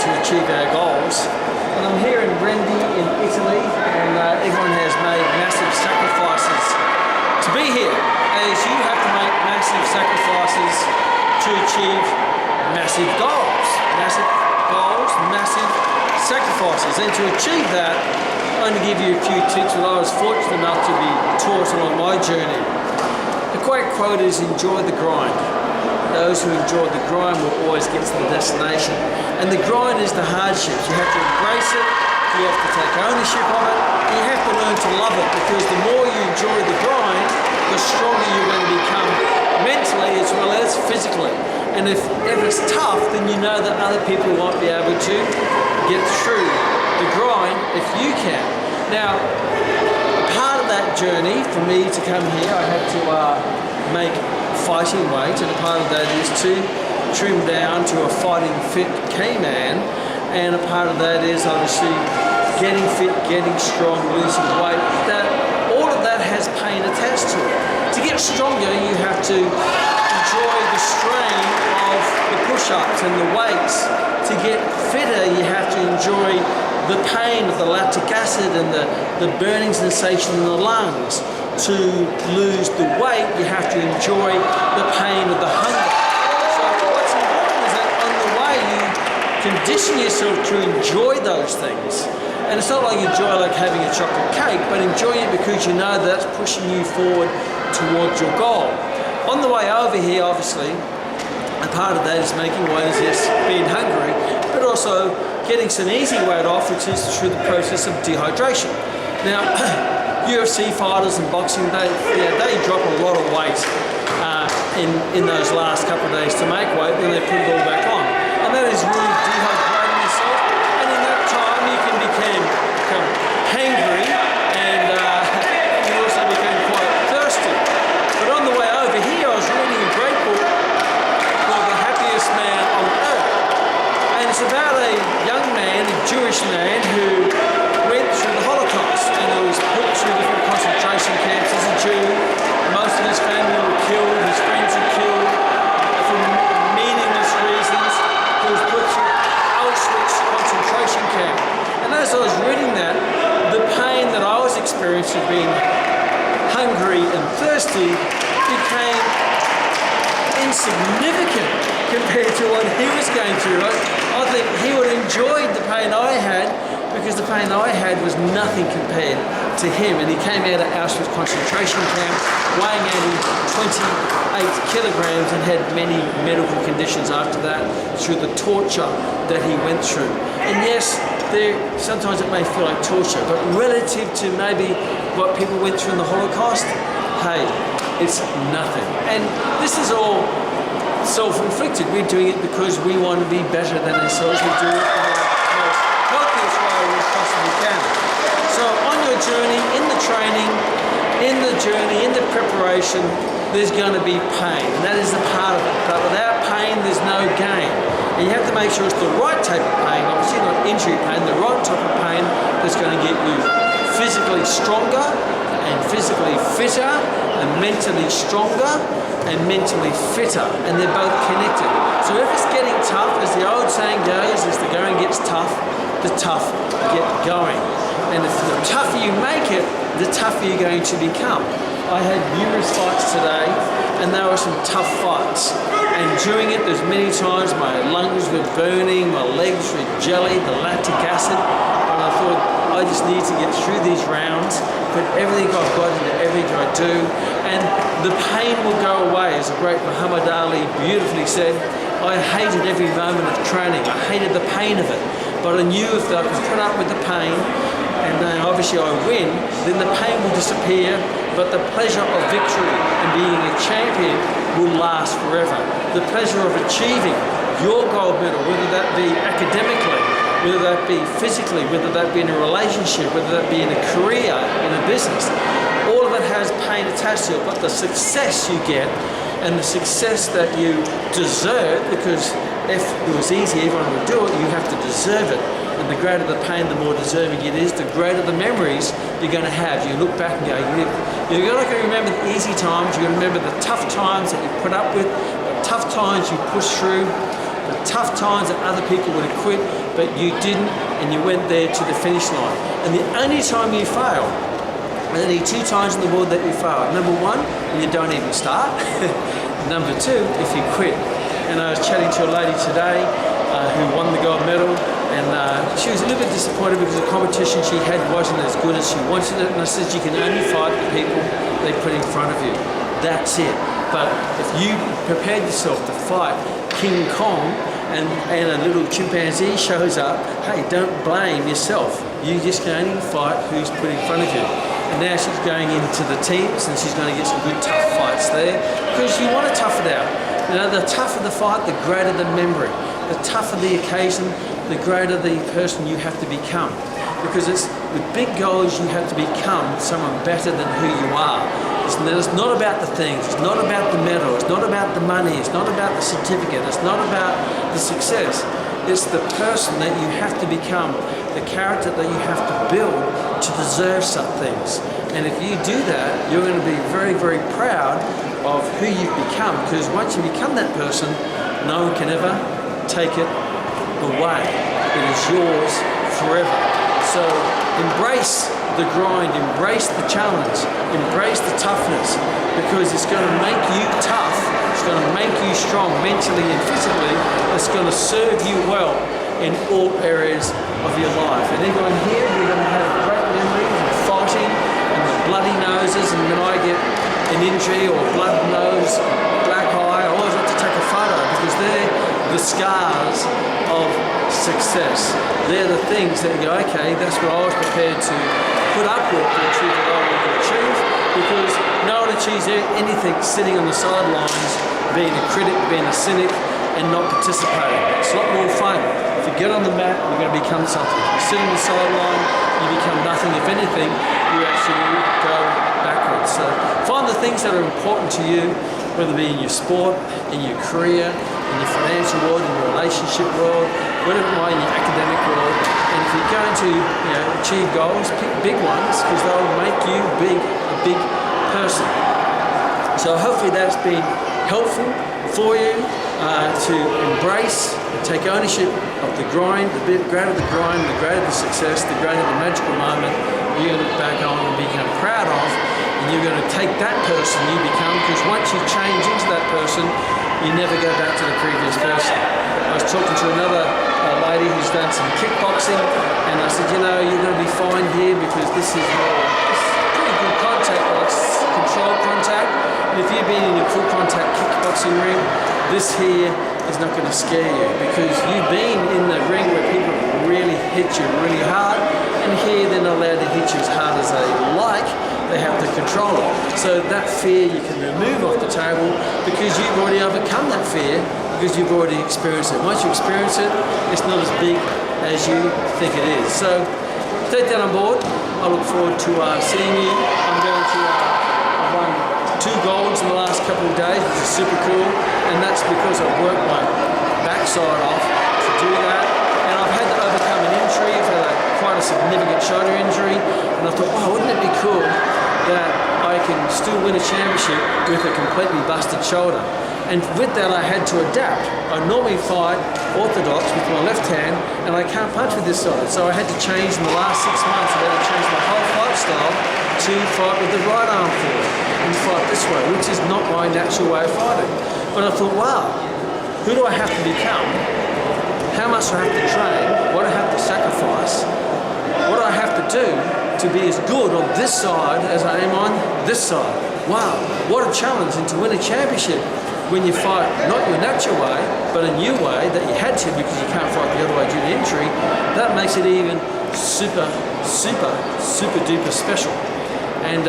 to achieve our goals. And I'm here in Rendi in Italy, and everyone has made massive sacrifices to be here, as you have to make massive sacrifices to achieve massive goals. Massive goals, massive sacrifices. And to achieve that, I'm going to give you a few tips that I was fortunate enough to be taught along my journey. The great quote is, enjoy the grind. Those who enjoy the grind will always get to the destination. And the grind is the hardships. You have to embrace it, you have to take ownership of it, and you have to learn to love it, because the more you enjoy the grind, the stronger you're going to become mentally as well as physically. And if it's tough, then you know that other people won't be able to get through the grind if you can. Now, part of that journey for me to come here, I had to make fighting weight, and a part of that is to trim down to a fighting fit Kman, and a part of that is obviously getting fit, getting strong, losing weight. All of that has pain attached to it. To get stronger, you have to enjoy the strain of the push-ups and the weights. To get fitter, you have to enjoy the pain of the lactic acid and the burning sensation in the lungs. To lose the weight, you have to enjoy the pain of the hunger. So what's important is that on the way you condition yourself to enjoy those things. And it's not like you enjoy like having a chocolate cake, but enjoy it because you know that's pushing you forward towards your goal. On the way over here, obviously, a part of that is making weight, is yes, being hungry, but also getting some easy weight off, which is through the process of dehydration. Now, UFC fighters and boxing, they drop a lot of weight in those last couple of days to make weight, then they put it all back on. And that is really dehydrating yourself, and in that time you can become hangry, and you also become quite thirsty. But on the way over here, I was reading a great book called The Happiest Man on Earth. And it's about a young man, a Jewish man, who went through the Holocaust, and he was put through different concentration camps as a Jew. Most of his family were killed, his friends were killed for meaningless reasons. He was put through Auschwitz concentration camp. And as I was reading that, the pain that I was experiencing being hungry and thirsty became insignificant compared to what he was going through. I think he would have enjoyed the pain I had, because the pain I had was nothing compared to him. And he came out of Auschwitz concentration camp weighing only 28 kilograms and had many medical conditions after that through the torture that he went through. And yes, sometimes it may feel like torture, but relative to maybe what people went through in the Holocaust, hey, it's nothing. And this is all self-inflicted. We're doing it because we want to be better than ourselves. We do it in the healthiest way we possibly can. So on your journey, in the training, in the preparation, there's going to be pain, and that is a part of it. But without pain, there's no gain. And you have to make sure it's the right type of pain, obviously not injury pain, the right type of pain that's going to get you physically stronger and physically fitter and mentally stronger and mentally fitter, and they're both connected. So if it's getting tough, as the old saying goes, as the going gets tough, the tough get going. And if the tougher you make it, the tougher you're going to become. I had numerous fights today, and there were some tough fights. And during it, there's many times my lungs were burning, my legs were jelly, the lactic acid, and I thought, I just need to get through these rounds, put everything I've got into everything I do, and the pain will go away. As the great Muhammad Ali beautifully said, I hated every moment of training. I hated the pain of it, but I knew if I could put up with the pain, and then obviously I win, then the pain will disappear, but the pleasure of victory and being a champion will last forever. The pleasure of achieving your gold medal, whether that be academically, whether that be physically, whether that be in a relationship, whether that be in a career, in a business, all of it has pain attached to it. But the success you get, and the success that you deserve, because if it was easy, everyone would do it, you have to deserve it. And the greater the pain, the more deserving it is, the greater the memories you're going to have. You look back and go, you're not going to remember the easy times, you're going to remember the tough times that you put up with, the tough times you push through, the tough times that other people would have quit, but you didn't, and you went there to the finish line. And the only time you fail, and only 2 times in the world that you fail. Number 1, when you don't even start. Number 2, if you quit. And I was chatting to a lady today who won the gold medal, and she was a little bit disappointed because the competition she had wasn't as good as she wanted it. And I said, you can only fight the people they put in front of you. That's it. But if you prepared yourself to fight King Kong and a little chimpanzee shows up, hey, don't blame yourself. You just can only fight who's put in front of you. And now she's going into the teams, and she's going to get some good tough fights there, because you want to tough it out. You know, the tougher the fight, the greater the memory. The tougher the occasion, the greater the person you have to become. Because it's with big goals, you have to become someone better than who you are. It's not about the things, it's not about the medal, it's not about the money, it's not about the certificate, it's not about the success. It's the person that you have to become, the character that you have to build to deserve some things. And if you do that, you're going to be very, very proud of who you've become, because once you become that person, no one can ever take it away. It is yours forever. So embrace the grind, embrace the challenge, embrace the toughness, because it's going to make you tough, it's going to make you strong mentally and physically, it's going to serve you well in all areas of your life. And everyone here, we're going to have great memories of fighting and the bloody noses, and when I get an injury or blood nose, black eye, I always like to take a photo, because they're the scars of success. They're the things that you go, okay, that's what I was prepared to put up with to achieve what I want to achieve, because no one achieves anything sitting on the sidelines, being a critic, being a cynic, and not participating. It's a lot more fun. If you get on the mat, you're going to become something. If you sit on the sideline, you become nothing. If anything, you actually go backwards. So find the things that are important to you, whether it be in your sport, in your career, in your financial world, in your relationship world, whatever it might, in your academic world. And if you're going to achieve goals, pick big ones, because they'll make you a big person. So hopefully that's been helpful for you to embrace and take ownership of the grind. The greater the grind, the greater the success, the greater the magical moment you're going to look back on and become proud of. And you're going to take that person you become, because once you change into that person, you never go back to the previous person. I was talking to another lady who's done some kickboxing, and I said, you know, you're going to be fine here, because this is pretty good contact, but it's controlled contact. And if you've been in a full contact kickboxing ring, this here is not going to scare you, because you've been in the ring where people really hit you really hard, and here they're not allowed to hit you as hard as they like. They have to control it. So that fear you can remove off the table, because you've already overcome that fear, because you've already experienced it. Once you experience it, it's not as big as you think it is. So take that on board. I look forward to seeing you. I'm going to I've won 2 golds in the last couple of days, which is super cool, and that's because I've worked my backside off to do that. And I've had to overcome an injury. I've had quite a significant shoulder injury, and I thought, oh, wouldn't it be cool that I can still win a championship with a completely busted shoulder? And with that, I had to adapt. I normally fight orthodox with my left hand, and I can't punch with this side. So I had to change in the last 6 months. I had to change my whole fight style to fight with the right arm forward and fight this way, which is not my natural way of fighting. But I thought, wow, who do I have to become? How much do I have to train? What do I have to sacrifice? What do I have to do to be as good on this side as I am on this side? Wow, what a challenge, and to win a championship when you fight not your natural way, but a new way that you had to, because you can't fight the other way due to injury, that makes it even super, super, super duper special. And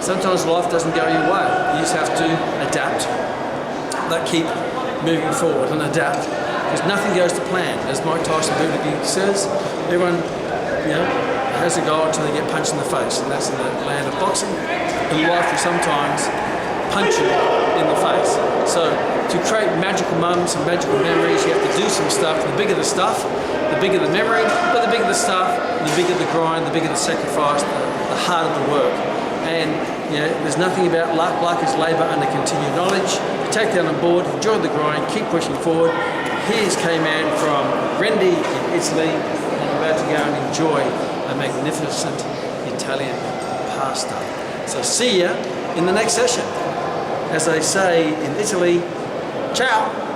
sometimes life doesn't go your way. You just have to adapt, but keep moving forward and adapt, because nothing goes to plan. As Mike Tyson beautifully says, everyone has a goal until they get punched in the face, and that's in the land of boxing. And life will sometimes punch you in the face. So to create magical moments and magical memories, you have to do some stuff. The bigger the stuff, the bigger the memory, but the bigger the stuff, the bigger the grind, the bigger the sacrifice, the harder the work. And there's nothing about luck. Luck is labour under continued knowledge. You take that on board, enjoy the grind, keep pushing forward. Here's Kman from Rendi in Italy, and I'm about to go and enjoy a magnificent Italian pasta. So see ya in the next session. As they say in Italy, ciao!